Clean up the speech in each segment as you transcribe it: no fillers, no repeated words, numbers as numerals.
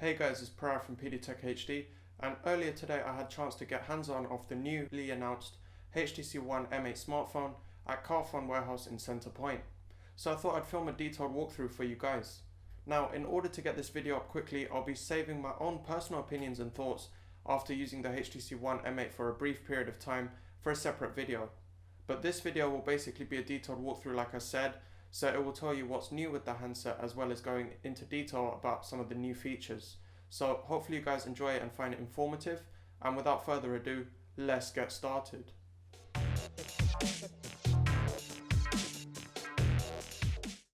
Hey guys, it's Purav from PDTechHD, and earlier today I had a chance to get hands-on of the newly announced HTC One M8 smartphone at Carphone Warehouse in Center Point. So I thought I'd film a detailed walkthrough for you guys. Now, in order to get this video up quickly, I'll be saving my own personal opinions and thoughts after using the HTC One M8 for a brief period of time for a separate video. But this video will basically be a detailed walkthrough like I said, so it will tell you what's new with the handset as well as going into detail about some of the new features. So hopefully you guys enjoy it and find it informative, and without further ado, let's get started.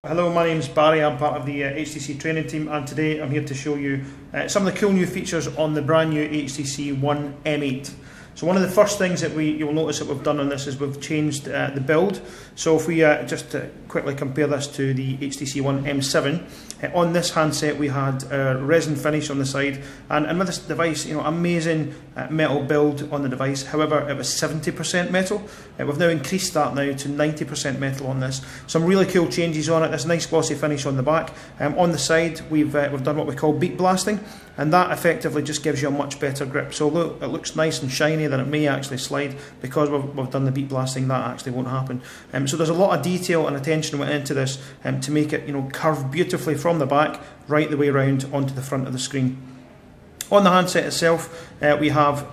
Hello, my name's Barry. I'm part of the HTC training team, and today I'm here to show you some of the cool new features on the brand new HTC One M8. So one of the first things that you'll notice that we've done on this is we've changed the build. So if we just quickly compare this to the HTC One M7, on this handset we had resin finish on the side, and with this device, amazing metal build on the device. However, it was 70% metal. We've now increased that now to 90% metal on this. Some really cool changes on it. This nice glossy finish on the back. On the side, we've done what we call beat blasting, and that effectively just gives you a much better grip. So although it looks nice and shiny, then it may actually slide. Because we've done the beat blasting, that actually won't happen. So there's a lot of detail and attention went into this to make it curve beautifully from the back right the way around onto the front of the screen. On the handset itself, we have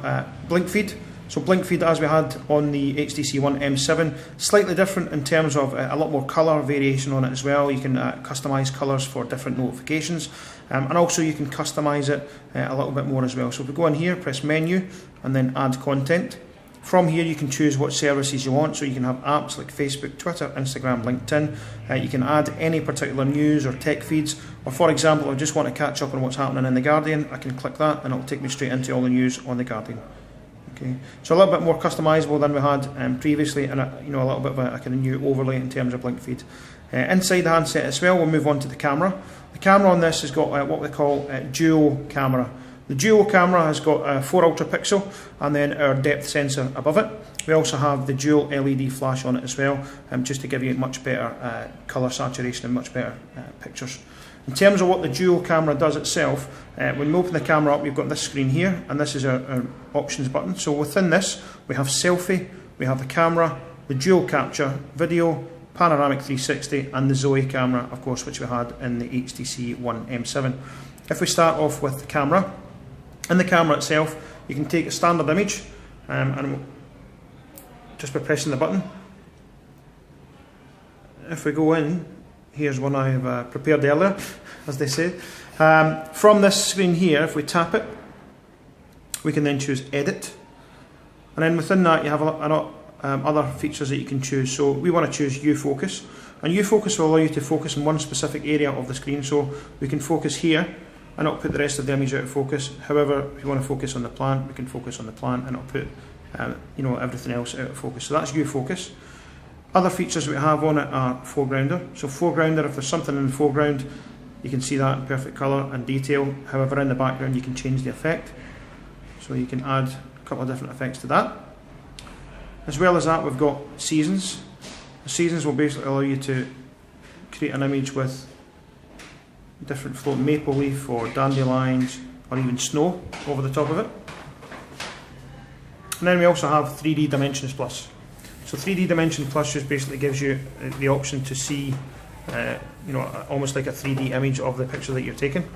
BlinkFeed. So BlinkFeed, as we had on the HTC One M7, slightly different in terms of a lot more colour variation on it as well. You can customise colours for different notifications, and also you can customise it a little bit more as well. So if we go in here, press menu and then add content. From here you can choose what services you want, so you can have apps like Facebook, Twitter, Instagram, LinkedIn. You can add any particular news or tech feeds, or for example, I just want to catch up on what's happening in The Guardian, I can click that and it'll take me straight into all the news on The Guardian. Okay. So a little bit more customisable than we had previously, and a little bit of a kind of new overlay in terms of BlinkFeed. Inside the handset as well, we'll move on to the camera. The camera on this has got what we call dual camera. The dual camera has got 4 ultra pixel and then our depth sensor above it. We also have the dual LED flash on it as well, just to give you much better colour saturation and much better pictures. In terms of what the dual camera does itself, when we open the camera up, we've got this screen here, and this is our options button. So within this, we have selfie, we have the camera, the dual capture, video, panoramic 360, and the Zoe camera, of course, which we had in the HTC One M7. If we start off with the camera, in the camera itself, you can take a standard image, and just by pressing the button. If we go in, here's one I've prepared earlier, as they say. From this screen here, if we tap it, we can then choose Edit. And then within that, you have other features that you can choose. So we want to choose U-Focus. And U-Focus will allow you to focus on one specific area of the screen. So we can focus here, and it'll put the rest of the image out of focus. However, if you want to focus on the plant, we can focus on the plant, and it'll put everything else out of focus. So that's U-Focus. Other features we have on it are foregrounder. So foregrounder, if there's something in the foreground, you can see that in perfect colour and detail. However, in the background you can change the effect. So you can add a couple of different effects to that. As well as that, we've got seasons. The seasons will basically allow you to create an image with different floating maple leaf or dandelions or even snow over the top of it. And then we also have 3D Dimensions Plus. So 3D Dimension Plus just basically gives you the option to see, almost like a 3D image of the picture that you're taking.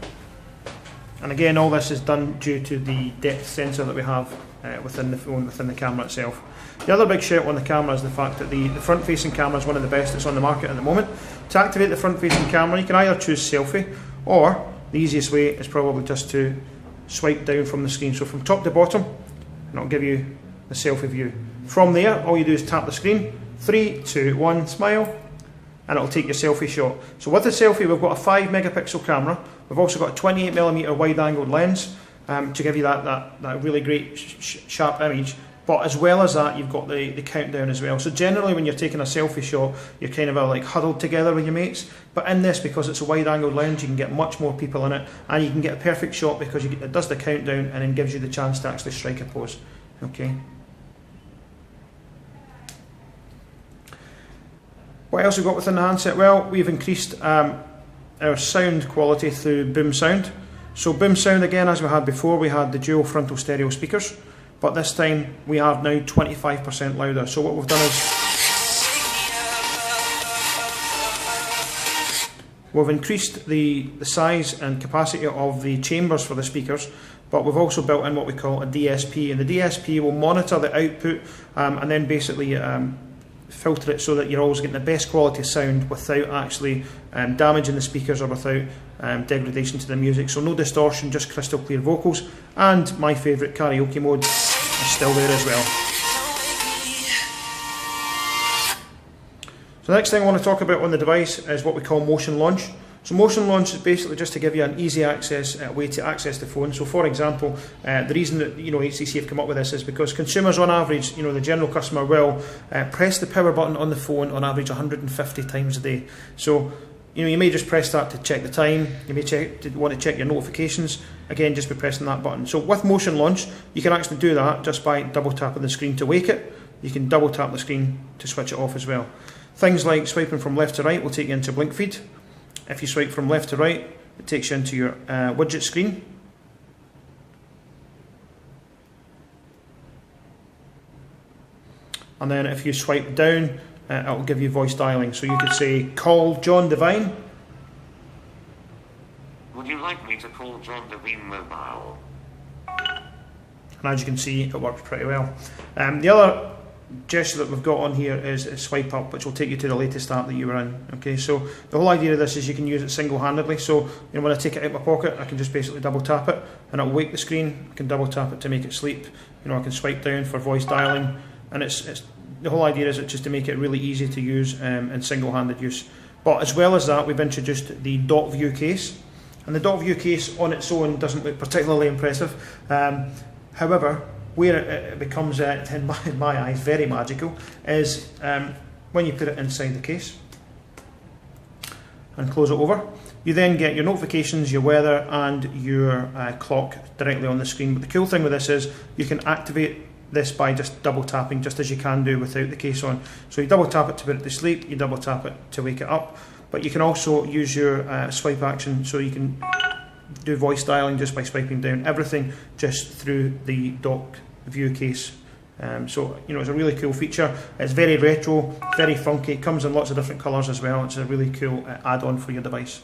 And again, all this is done due to the depth sensor that we have within the phone, within the camera itself. The other big shout on the camera is the fact that the front-facing camera is one of the best that's on the market at the moment. To activate the front-facing camera, you can either choose selfie, or the easiest way is probably just to swipe down from the screen. So from top to bottom, and it'll give you the selfie view. From there, all you do is tap the screen, 3, 2, 1, smile, and it'll take your selfie shot. So with the selfie, we've got a 5 megapixel camera. We've also got a 28mm wide-angled lens to give you that really great sharp image. But as well as that, you've got the countdown as well. So generally, when you're taking a selfie shot, you're kind of like huddled together with your mates. But in this, because it's a wide-angled lens, you can get much more people in it, and you can get a perfect shot because it does the countdown and then gives you the chance to actually strike a pose. Okay. What else have we got within the handset? Well, we've increased our sound quality through BoomSound. So BoomSound again, as we had before, we had the dual frontal stereo speakers, but this time we are now 25% louder. So what we've done is we've increased the size and capacity of the chambers for the speakers, but we've also built in what we call a DSP, and the DSP will monitor the output and then basically filter it so that you're always getting the best quality of sound without actually damaging the speakers or without degradation to the music. So no distortion, just crystal clear vocals, and my favourite karaoke mode is still there as well. So the next thing I want to talk about on the device is what we call motion launch. So motion launch is basically just to give you an easy access way to access the phone. So for example, the reason that HTC have come up with this is because consumers on average, the general customer will press the power button on the phone on average 150 times a day. So you may just press that to check the time, you may want to check your notifications, again just by pressing that button. So with motion launch you can actually do that just by double tapping the screen to wake it. You can double tap the screen to switch it off as well. Things like swiping from left to right will take you into BlinkFeed. If you swipe from left to right, it takes you into your widget screen. And then if you swipe down, it will give you voice dialing. So you could say, call John Devine. Would you like me to call John Devine mobile? And as you can see, it works pretty well. The other gesture that we've got on here is swipe up, which will take you to the latest app that you were in. Okay, so the whole idea of this is you can use it single-handedly. So when I take it out of my pocket, I can just basically double tap it and it'll wake the screen. I can double tap it to make it sleep. I can swipe down for voice dialing, and it's the whole idea is just to make it really easy to use in single-handed use. But as well as that, we've introduced the dot view case, and the dot view case on its own doesn't look particularly impressive. However, where it becomes, in my eyes, very magical is when you put it inside the case and close it over. You then get your notifications, your weather and your clock directly on the screen. But the cool thing with this is you can activate this by just double tapping, just as you can do without the case on. So you double tap it to put it to sleep, you double tap it to wake it up, but you can also use your swipe action, so you can do voice dialing just by swiping down, everything just through the dock view case. So it's a really cool feature. It's very retro, very funky, it comes in lots of different colours as well. It's a really cool add-on for your device.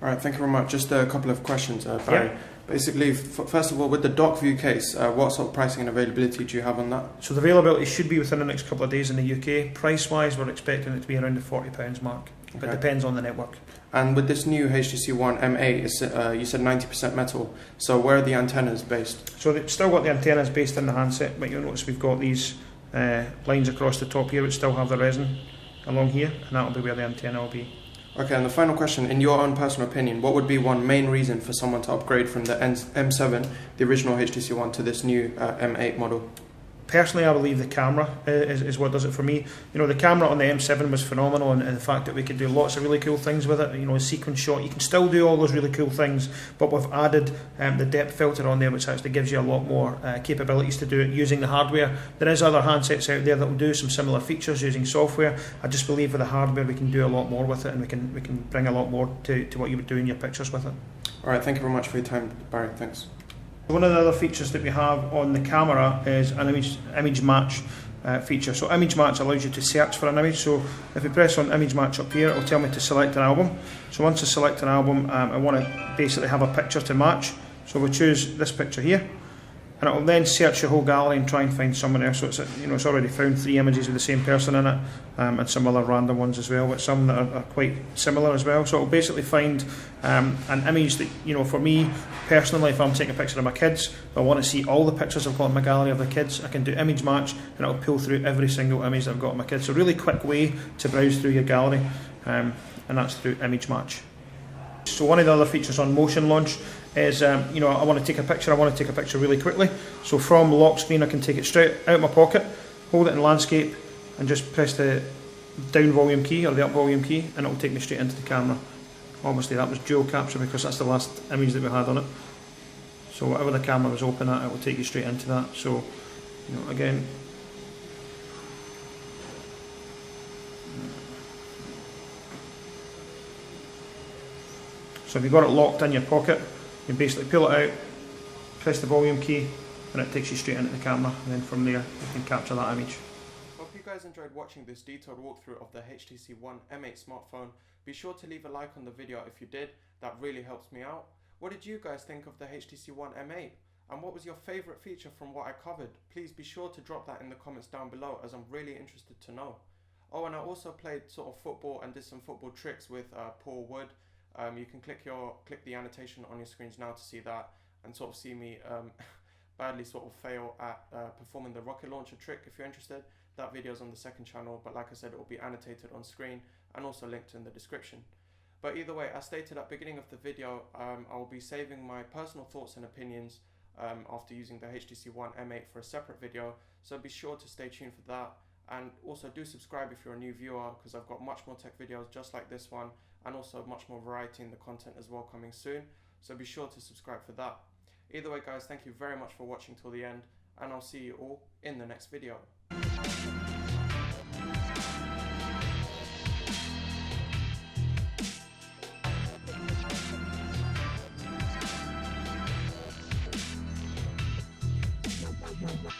Alright, thank you very much. Just a couple of questions, Barry. Yeah. Basically, first of all, with the dock view case, what sort of pricing and availability do you have on that? So the availability should be within the next couple of days in the UK. Price-wise, we're expecting it to be around the £40 mark, but it depends on the network. And with this new HTC One M8, you said 90% metal, so where are the antennas based? So they've still got the antennas based in the handset, but you'll notice we've got these lines across the top here which still have the resin along here, and that'll be where the antenna will be. Okay, and the final question, in your own personal opinion, what would be one main reason for someone to upgrade from the M7, the original HTC One, to this new M8 model? Personally, I believe the camera is what does it for me. The camera on the M7 was phenomenal, and the fact that we could do lots of really cool things with it. A sequence shot, you can still do all those really cool things, but we've added the depth filter on there, which actually gives you a lot more capabilities to do it using the hardware. There is other handsets out there that will do some similar features using software. I just believe with the hardware we can do a lot more with it, and we can bring a lot more to what you would do in your pictures with it. Alright, thank you very much for your time, Barry. Thanks. One of the other features that we have on the camera is an image match feature. So image match allows you to search for an image. So if we press on image match up here, it will tell me to select an album. So once I select an album, I want to basically have a picture to match. So we'll choose this picture here, and it will then search your whole gallery and try and find someone else. So it's already found 3 images with the same person in it, and some other random ones as well, but some that are quite similar as well. So it will basically find an image that, for me personally, if I'm taking a picture of my kids, if I want to see all the pictures I've got in my gallery of the kids, I can do image match and it will pull through every single image that I've got of my kids. So a really quick way to browse through your gallery, and that's through image match. So one of the other features on motion launch is, I want to take a picture really quickly. So from lock screen, I can take it straight out of my pocket, hold it in landscape, and just press the down volume key or the up volume key, and it will take me straight into the camera. Obviously that was dual capture because that's the last image that we had on it. So whatever the camera was open at, it will take you straight into that. So, again, So if you've got it locked in your pocket, you basically pull it out, press the volume key, and it takes you straight into the camera, and then from there you can capture that image. Hope you guys enjoyed watching this detailed walkthrough of the HTC One M8 smartphone. Be sure to leave a like on the video if you did, that really helps me out. What did you guys think of the HTC One M8? And what was your favourite feature from what I covered? Please be sure to drop that in the comments down below, as I'm really interested to know. Oh, and I also played sort of football and did some football tricks with Paul Wood. You can click the annotation on your screens now to see that, and sort of see me badly sort of fail at performing the rocket launcher trick. If you're interested, that video is on the second channel, but like I said, it will be annotated on screen and also linked in the description. But either way, as stated at the beginning of the video, I will be saving my personal thoughts and opinions after using the HTC One M8 for a separate video, so be sure to stay tuned for that. And also do subscribe if you're a new viewer, because I've got much more tech videos just like this one, and also much more variety in the content as well coming soon, so be sure to subscribe for that. Either way guys, thank you very much for watching till the end, and I'll see you all in the next video. Yeah.